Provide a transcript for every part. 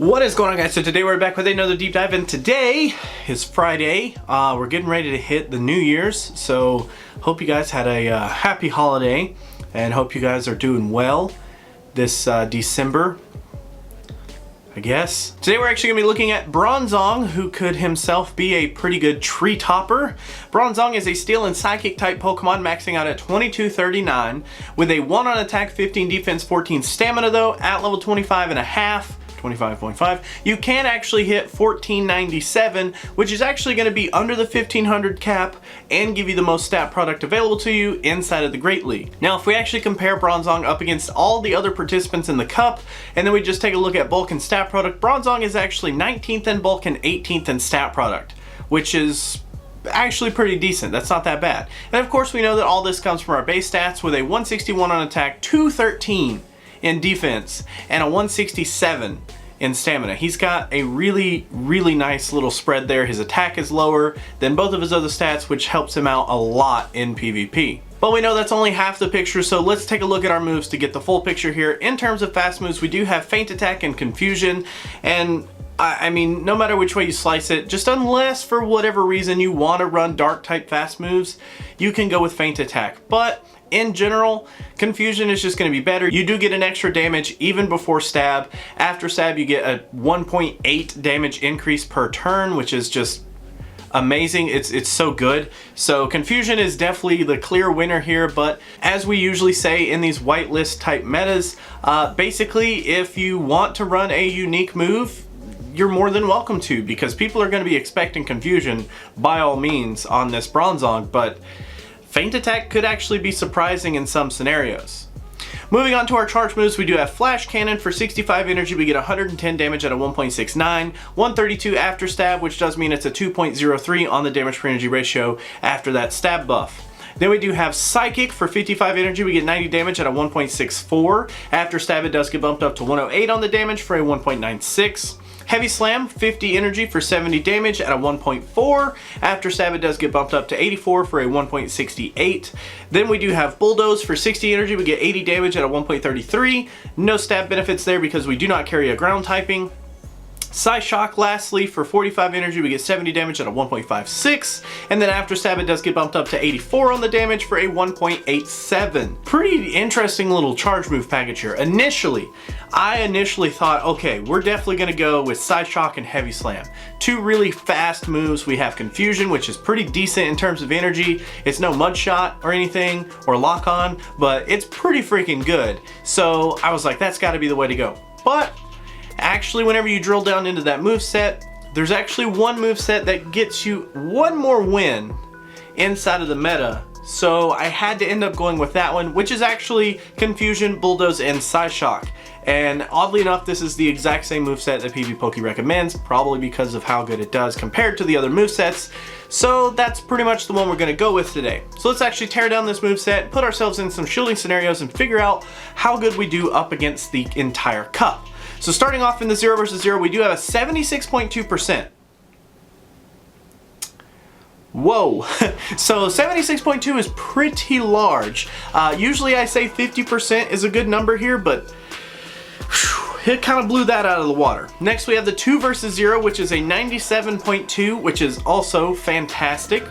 What is going on, guys? So today we're back with another deep dive, and today is Friday. We're getting ready to hit the New Year's, so hope you guys had a happy holiday and hope you guys are doing well this December, I guess. Today we're actually going to be looking at Bronzong, who could himself be a pretty good tree topper. Bronzong is a steel and psychic type Pokemon, maxing out at 2239 with a 1 on attack, 15 defense, 14 stamina though. At level 25.5, 25.5, you can actually hit 1497, which is actually going to be under the 1500 cap and give you the most stat product available to you inside of the Great League. Now, if we actually compare Bronzong up against all the other participants in the cup, and then we just take a look at bulk and stat product, Bronzong is actually 19th in bulk and 18th in stat product, which is actually pretty decent. That's not that bad. And of course, we know that all this comes from our base stats with a 161 on attack, 213 in defense, and a 167 in stamina. He's got a really nice little spread there. His attack is lower than both of his other stats, which helps him out a lot in PvP. But we know that's only half the picture, so let's take a look at our moves to get the full picture here. In terms of fast moves, we do have Feint Attack and Confusion, and I mean, no matter which way you slice it, just unless for whatever reason you want to run dark type fast moves, you can go with Feint Attack. But in general, Confusion is just going to be better. You do get an extra damage even before stab. After stab, you get a 1.8 damage increase per turn, which is just amazing. It's so good. So Confusion is definitely the clear winner here, but as we usually say in these whitelist type metas, basically if you want to run a unique move, you're more than welcome to, because people are going to be expecting Confusion by all means on this Bronzong, but Feint Attack could actually be surprising in some scenarios. Moving on to our charge moves, we do have Flash Cannon. For 65 energy, we get 110 damage at a 1.69, 132 after stab, which does mean it's a 2.03 on the damage per energy ratio after that stab buff. Then we do have Psychic. For 55 energy, we get 90 damage at a 1.64. After stab, it does get bumped up to 108 on the damage for a 1.96. Heavy Slam, 50 energy for 70 damage at a 1.4. After stab, it does get bumped up to 84 for a 1.68. Then we do have Bulldoze. For 60 energy, we get 80 damage at a 1.33. No stab benefits there because we do not carry a ground typing. Psyshock, lastly, for 45 energy, we get 70 damage at a 1.56, and then after stab, it does get bumped up to 84 on the damage for a 1.87. Pretty interesting little charge move package here. I initially thought, okay, we're definitely going to go with Psyshock and Heavy Slam. Two really fast moves. We have Confusion, which is pretty decent in terms of energy. It's no mud shot or anything, or lock on, but it's pretty freaking good. So I was like, that's got to be the way to go. But actually, whenever you drill down into that moveset, there's actually one moveset that gets you one more win inside of the meta. So I had to end up going with that one, which is actually Confusion, Bulldoze, and Psyshock. And oddly enough, this is the exact same moveset that PvPoke recommends, probably because of how good it does compared to the other movesets. So that's pretty much the one we're going to go with today. So let's actually tear down this moveset, put ourselves in some shielding scenarios, and figure out how good we do up against the entire cup. So starting off in the 0 versus 0, we do have a 76.2%. Whoa, so 76.2 is pretty large. Usually I say 50% is a good number here, but whew, it kind of blew that out of the water. Next we have the 2 versus 0, which is a 97.2, which is also fantastic.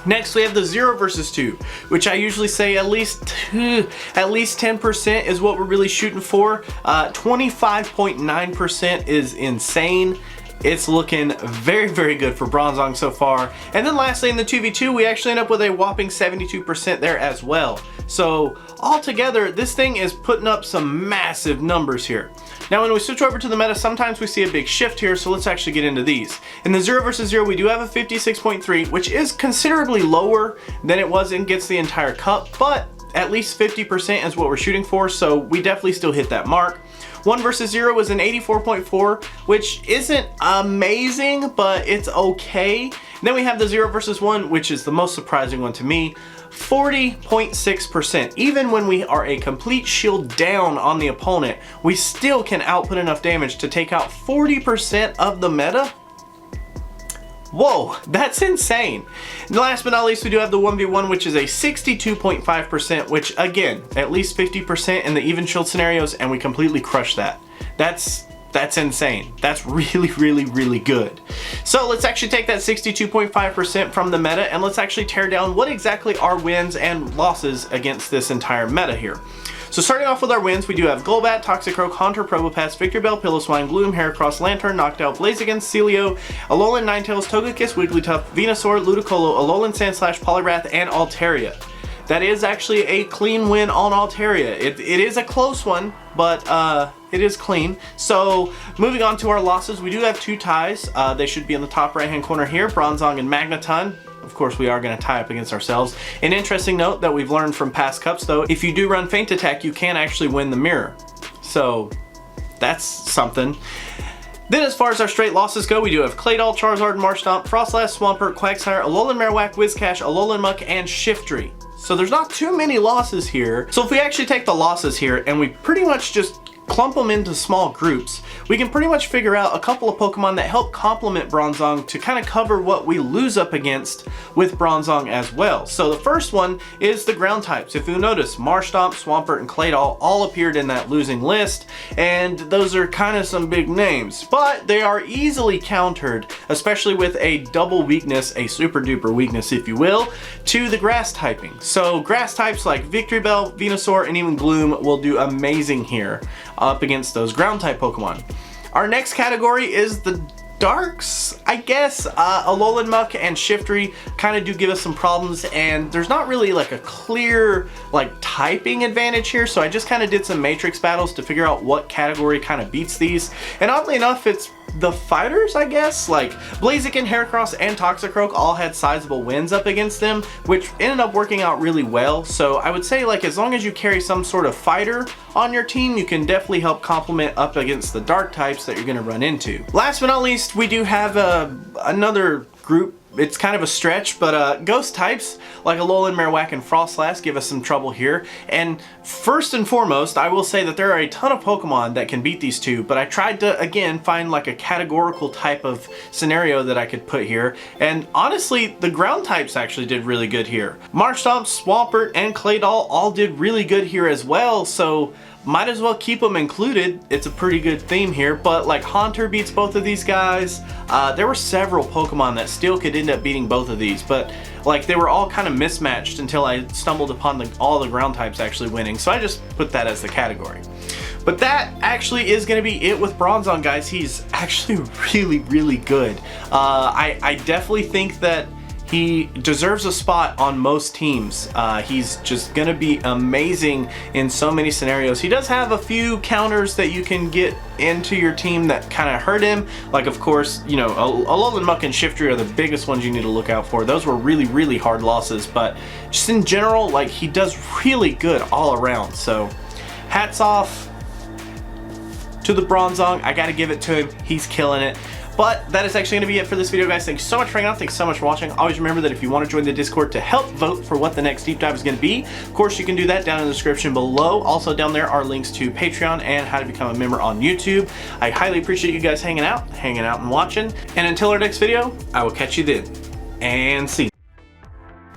Next we have the 0 versus 2, which I usually say at least 10% is what we're really shooting for. 25.9% is insane. It's looking very good for Bronzong so far. And then lastly, in the 2v2, we actually end up with a whopping 72% there as well. So altogether, this thing is putting up some massive numbers here. Now when we switch over to the meta, sometimes we see a big shift here, so let's actually get into these. In the 0 versus 0, we do have a 56.3, which is considerably lower than it was against the entire cup, but at least 50% is what we're shooting for, so we definitely still hit that mark. 1 versus 0 was an 84.4, which isn't amazing, but it's okay. Then we have the 0 versus 1, which is the most surprising one to me, 40.6%. Even when we are a complete shield down on the opponent, we still can output enough damage to take out 40% of the meta. Whoa, that's insane. And last but not least, we do have the 1v1, which is a 62.5%, which again, at least 50% in the even shield scenarios, and we completely crush that. That's That's insane. That's really, really, really good. So let's actually take that 62.5% from the meta and let's actually tear down what exactly are wins and losses against this entire meta here. So starting off with our wins, we do have Golbat, Toxicroak, Haunter, Probopass, Victreebel, Piloswine, Gloom, Heracross, Lantern, Noctowl, Blaziken, Celio, Alolan Ninetales, Togekiss, Wigglytuff, Venusaur, Ludicolo, Alolan Sandslash, Poliwrath, and Altaria. That is actually a clean win on Altaria. It is a close one, but it is clean. So moving on to our losses, we do have 2 ties. They should be in the top right hand corner here, Bronzong and Magneton. Of course, we are going to tie up against ourselves. An interesting note that we've learned from past cups though, if you do run Feint Attack, you can actually win the mirror. So that's something. Then as far as our straight losses go, we do have Claydol, Charizard, Marshtomp, Frostlass, Swampert, Quagsire, Alolan Marowak, Whiscash, Alolan Muck, and Shiftry. So there's not too many losses here. So if we actually take the losses here and we pretty much just clump them into small groups, we can pretty much figure out a couple of Pokemon that help complement Bronzong to kind of cover what we lose up against with Bronzong as well. So the first one is the ground types. If you notice, Marshtomp, Swampert, and Claydol all appeared in that losing list, and those are kind of some big names, but they are easily countered, especially with a double weakness, a super duper weakness if you will, to the grass typing. So grass types like Victreebel, Venusaur, and even Gloom will do amazing here up against those ground type Pokemon. Our next category is the darks, I guess. Alolan Muck and Shiftry kind of do give us some problems, and there's not really like a clear like typing advantage here, so I just kind of did some matrix battles to figure out what category kind of beats these, and oddly enough it's the fighters, I guess. Like Blaziken, Heracross, and Toxicroak all had sizable wins up against them, which ended up working out really well. So I would say like as long as you carry some sort of fighter on your team, you can definitely help complement up against the dark types that you're going to run into. Last but not least, we do have another group. It's kind of a stretch, but ghost types like Alolan, Marowak, and Frostlass give us some trouble here. And first and foremost, I will say that there are a ton of Pokemon that can beat these two, but I tried to, again, find like a categorical type of scenario that I could put here. And honestly, the ground types actually did really good here. Marshtomp, Swampert, and Claydol all did really good here as well, so might as well keep them included. It's a pretty good theme here, but like Haunter beats both of these guys. There were several Pokemon that still could end up beating both of these, but like they were all kind of mismatched until I stumbled upon all the ground types actually winning, so I just put that as the category. But that actually is going to be it with Bronzong, guys. He's actually really, really good. I definitely think that he deserves a spot on most teams. He's just gonna be amazing in so many scenarios. He does have a few counters that you can get into your team that kind of hurt him. Like, of course, you know, Alolan Muck and Shiftry are the biggest ones you need to look out for. Those were really, really hard losses, but just in general, like, he does really good all around. So, hats off to the Bronzong. I gotta give it to him. He's killing it. But that is actually going to be it for this video, guys. Thanks so much for hanging out. Thanks so much for watching. Always remember that if you want to join the Discord to help vote for what the next deep dive is going to be, of course, you can do that down in the description below. Also, down there are links to Patreon and how to become a member on YouTube. I highly appreciate you guys hanging out and watching. And until our next video, I will catch you then. And see you.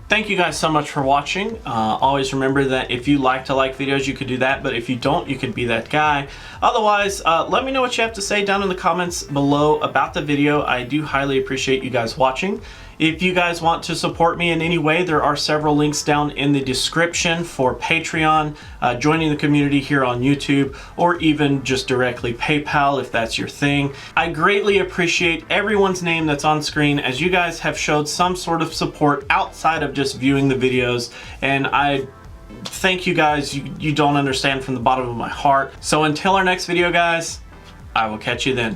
Thank you guys so much for watching. Always remember that if you like to like videos, you could do that, but if you don't, you could be that guy. Otherwise, let me know what you have to say down in the comments below about the video. I do highly appreciate you guys watching. If you guys want to support me in any way, there are several links down in the description for Patreon, joining the community here on YouTube, or even just directly PayPal if that's your thing. I greatly appreciate everyone's name that's on screen, as you guys have showed some sort of support outside of just viewing the videos, and I thank you guys. You don't understand from the bottom of my heart. So until our next video, guys, I will catch you then.